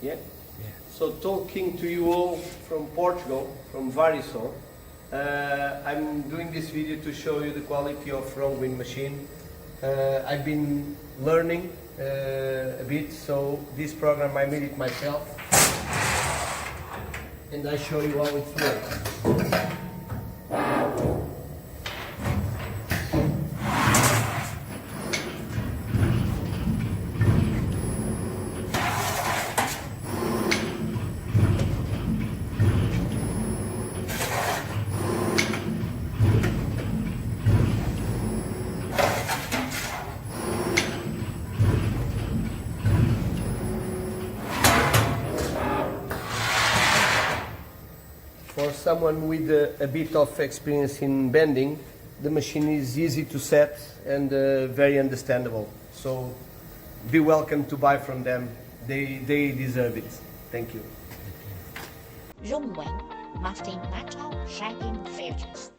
Yeah? Yeah. So talking to you all from Portugal, from Varisol, I'm doing this video to show you the quality of RONGWIN machine. I've been learning a bit, so this program I made it myself, and I show you how it works. For someone with a bit of experience in bending, the machine is easy to set and very understandable. So be welcome to buy from them. They deserve it. Thank you. RONGWIN, mastering metal shaping features.